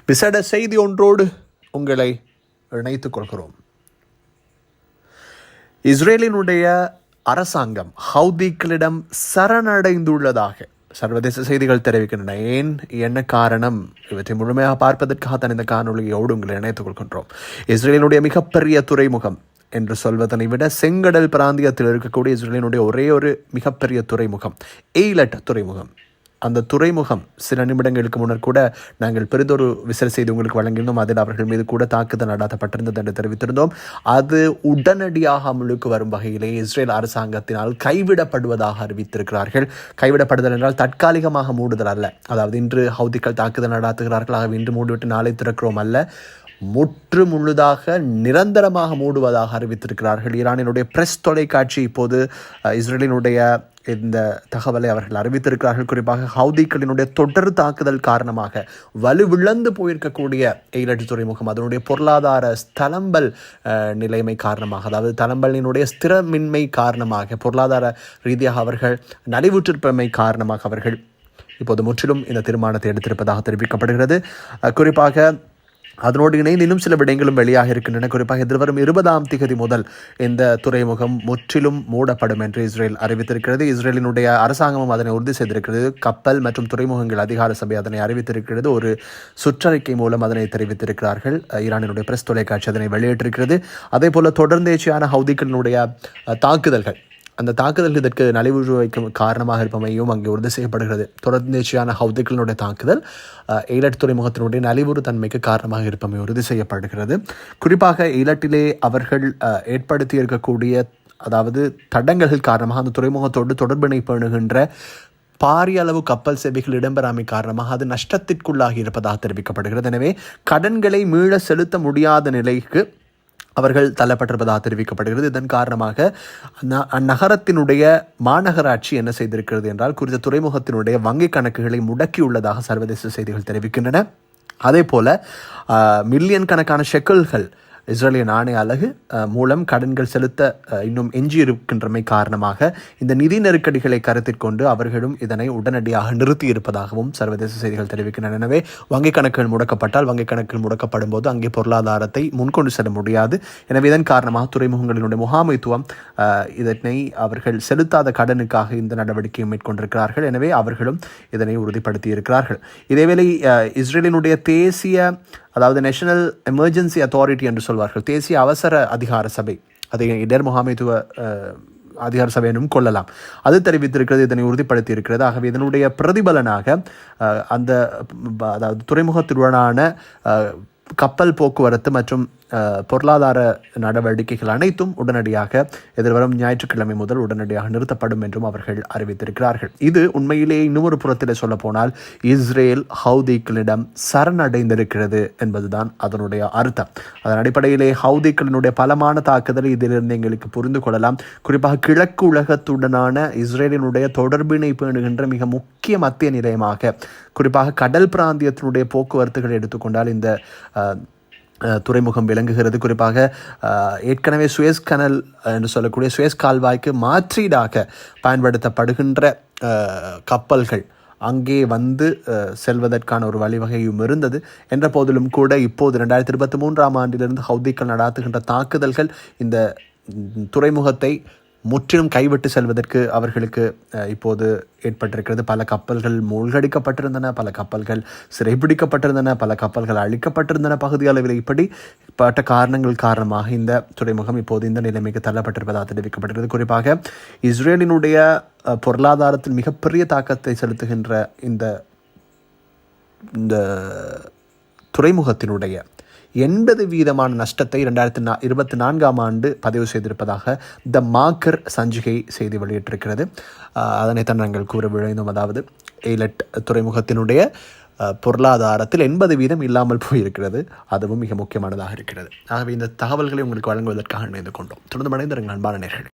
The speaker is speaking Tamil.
விசேட செய்தி ஒன்றோடு உங்களை இணைத்துக் கொள்கிறோம். இஸ்ரேலினுடைய அரசாங்கம் ஹவுதிகளிடம் சரணடைந்துள்ளதாக சர்வதேச செய்திகள் தெரிவிக்கின்றன. ஏன், என்ன காரணம்? இவற்றை முழுமையாக பார்ப்பதற்காக தான் இந்த காணொலியோடு உங்களை இணைத்துக் கொள்கின்றோம். இஸ்ரேலினுடைய மிகப்பெரிய துறைமுகம் என்று சொல்வதனை விட செங்கடல் பிராந்தியத்தில் இருக்கக்கூடிய இஸ்ரேலினுடைய ஒரே ஒரு மிகப்பெரிய துறைமுகம் எய்லட் துறைமுகம். அந்த துறைமுகம் சில நிமிடங்களுக்கு முன்னர் கூட நாங்கள் பெரிதொரு விசேட செய்தி உங்களுக்கு வழங்கியிருந்தோம். அதில் அவர்கள் மீது கூட தாக்குதல் நடாத்தப்பட்டிருந்தது என்று தெரிவித்திருந்தோம். அது உடனடியாக அமலுக்கு வரும் வகையிலே இஸ்ரேல் அரசாங்கத்தினால் கைவிடப்படுவதாக அறிவித்திருக்கிறார்கள். கைவிடப்படுதல் என்றால் தற்காலிகமாக மூடுதல் அல்ல. அதாவது இன்று ஹவுதிகள் தாக்குதல் நடாத்துகிறார்கள், ஆகவே இன்று மூடிவிட்டு நாளை திறக்கிறோம் அல்ல, முற்று முழுதாக நிரந்தரமாக மூடுவதாக அறிவித்திருக்கிறார்கள். ஈரானினுடைய பிரஸ் தொலைக்காட்சி இப்போது இஸ்ரேலினுடைய இந்த தகவலை அவர்கள் அறிவித்திருக்கிறார்கள். குறிப்பாக ஹவுதிகளினுடைய தொடர் தாக்குதல் காரணமாக வலுவிழந்து போயிருக்கக்கூடிய எய்லட் துறைமுகம், அதனுடைய பொருளாதார ஸ்தலம்பல் நிலைமை காரணமாக, அதாவது தளம்பலினுடைய ஸ்திரமின்மை காரணமாக, பொருளாதார ரீதியாக அவர்கள் நலிவுற்றிருப்பமை காரணமாக அவர்கள் இப்போது முற்றிலும் இந்த தீர்மானத்தை எடுத்திருப்பதாக தெரிவிக்கப்படுகிறது. குறிப்பாக அதனோடு இணைந்து இன்னும் சில விடயங்களும் வெளியாக இருக்கின்றன. குறிப்பாக எதிர்வரும் 20ஆம் தேதி முதல் இந்த துறைமுகம் முற்றிலும் மூடப்படும் என்று இஸ்ரேல் அறிவித்திருக்கிறது. இஸ்ரேலினுடைய அரசாங்கமும் அதனை உறுதி செய்திருக்கிறது. கப்பல் மற்றும் துறைமுகங்கள் அதிகார சபை அதனை அறிவித்திருக்கிறது. ஒரு சுற்றறிக்கை மூலம் அதனை தெரிவித்திருக்கிறார்கள். ஈரானினுடைய பிரஸ் தொலைக்காட்சி அதனை வெளியிட்டிருக்கிறது. அதே போல தொடர்ந்தேச்சியான ஹவுதிகளினுடைய தாக்குதல்கள், அந்த தாக்குதல் இதற்கு நலிவு வைக்கும் காரணமாக இருப்பமையும் அங்கே உறுதி செய்யப்படுகிறது. தொடர்ந்தேச்சியான ஹவுதிகளினுடைய தாக்குதல் எய்லட் துறைமுகத்தினுடைய நலிவுறு தன்மைக்கு காரணமாக இருப்பமை உறுதி செய்யப்படுகிறது. குறிப்பாக எய்லட்டிலே அவர்கள் ஏற்படுத்தி இருக்கக்கூடிய, அதாவது தடங்கல்கள் காரணமாக அந்த துறைமுகத்தோடு தொடர்பினை பேணுகின்ற பாரிய அளவு கப்பல் சேவைகள் இடம்பெறாமை காரணமாக அது நஷ்டத்திற்குள்ளாகி இருப்பதாக தெரிவிக்கப்படுகிறது. எனவே கடன்களை மீள செலுத்த முடியாத நிலைக்கு அவர்கள் தள்ளப்பட்டிருப்பதாக தெரிவிக்கப்படுகிறது. இதன் காரணமாக அந்நகரத்தினுடைய மாநகராட்சி என்ன செய்திருக்கிறது என்றால், குறித்த துறைமுகத்தினுடைய வங்கிக் கணக்குகளை முடக்கியுள்ளதாக சர்வதேச செய்திகள் தெரிவிக்கின்றன. அதே போல மில்லியன் கணக்கான ஷெக்கல்கள் இஸ்ரேலிய நாணய அலகு மூலம் கடன்கள் செலுத்த இன்னும் எஞ்சி இருக்கின்றமை காரணமாக இந்த நிதி நெருக்கடிகளை கருத்தில் கொண்டு அவர்களும் இதனை உடனடியாக நிறுத்தி இருப்பதாகவும் சர்வதேச செய்திகள் தெரிவிக்கின்றன. எனவே வங்கிக் கணக்குகள் முடக்கப்பட்டால், வங்கிக் கணக்குகள் முடக்கப்படும் போது அங்கே பொருளாதாரத்தை முன்கொண்டு செல்ல முடியாது. எனவே இதன் காரணமாக துறைமுகங்களினுடைய முகாமைத்துவம் இதனை அவர்கள் செலுத்தாத கடனுக்காக இந்த நடவடிக்கையை மேற்கொண்டிருக்கிறார்கள். எனவே அவர்களும் இதனை உறுதிப்படுத்தி இருக்கிறார்கள். இதேவேளை இஸ்ரேலினுடைய தேசிய, அதாவது நேஷனல் எமர்ஜென்சி அத்தாரிட்டி என்று சொல்வார்கள், தேசிய அவசர அதிகார சபை, அதை இடர் முகாமைத்துவ அதிகார சபை என்றும் கொள்ளலாம், அது தெரிவித்திருக்கிறது, இதனை உறுதிப்படுத்தி இருக்கிறது. ஆகவே இதனுடைய பிரதிபலனாக அந்த, அதாவது துறைமுகத்துடனான கப்பல் போக்குவரத்து மற்றும் பொருளாதார நடவடிக்கைகள் அனைத்தும் உடனடியாக எதிர்வரும் ஞாயிற்றுக்கிழமை முதல் உடனடியாக நிறுத்தப்படும் என்றும் அவர்கள் அறிவித்திருக்கிறார்கள். இது உண்மையிலேயே இன்னொரு புறத்தில் சொல்ல போனால் இஸ்ரேல் ஹவுதிகளிடம் சரணடைந்திருக்கிறது என்பதுதான் அதனுடைய அர்த்தம். அதன் அடிப்படையிலே ஹவுதிகளினுடைய பலமான தாக்குதல் இதிலிருந்து எங்களுக்கு புரிந்து கொள்ளலாம். குறிப்பாக கிழக்கு உலகத்துடனான இஸ்ரேலினுடைய தொடர்பினை பேணுகின்ற மிக முக்கிய மத்திய நிலையமாக, குறிப்பாக கடல் பிராந்தியத்தினுடைய போக்குவரத்துகள் எடுத்துக்கொண்டால் இந்த துறைமுகம் விளங்குகிறது. குறிப்பாக ஏற்கனவே சுயஸ் கனல் என்று சொல்லக்கூடிய சுயஸ் கால்வாய்க்கு மாற்றீடாக பயன்படுத்தப்படுகின்ற கப்பல்கள் அங்கே வந்து செல்வதற்கான ஒரு வழிவகையும் இருந்தது. என்ற போதிலும் கூட இப்போது 2023ஆம் ஆண்டிலிருந்து ஹவுதிகள் நடாத்துகின்ற தாக்குதல்கள் இந்த துறைமுகத்தை முற்றிலும் கைவிட்டு செல்வதற்கு அவர்களுக்கு இப்போது ஏற்பட்டிருக்கிறது. பல கப்பல்கள் மூழ்கடிக்கப்பட்டிருந்தன, பல கப்பல்கள் சிறைபிடிக்கப்பட்டிருந்தன, பல கப்பல்கள் அழிக்கப்பட்டிருந்தன பகுதி அளவில். இப்படிப்பட்ட காரணங்கள் காரணமாக இந்த துறைமுகம் இப்போது இந்த நிலைமைக்கு தள்ளப்பட்டிருப்பதாக தெரிவிக்கப்பட்டிருக்கிறது. குறிப்பாக இஸ்ரேலினுடைய பொருளாதாரத்தில் மிகப்பெரிய தாக்கத்தை செலுத்துகின்ற இந்த துறைமுகத்தினுடைய 80% நஷ்டத்தை 2024ஆம் ஆண்டு பதிவு செய்திருப்பதாக த மார்க்கர் சஞ்சிகை செய்தி வெளியிட்டிருக்கிறது. அதனைத்தான் நாங்கள் கூற விழைந்தோம். அதாவது எய்லட் துறைமுகத்தினுடைய பொருளாதாரத்தில் 80% இல்லாமல் போயிருக்கிறது. அதுவும் மிக முக்கியமானதாக இருக்கிறது. ஆகவே இந்த தகவல்களை உங்களுக்கு வழங்குவதற்காக இணைந்து கொண்டோம். தொடர்ந்து மனிதர்கள் அன்பான நேயர்களே.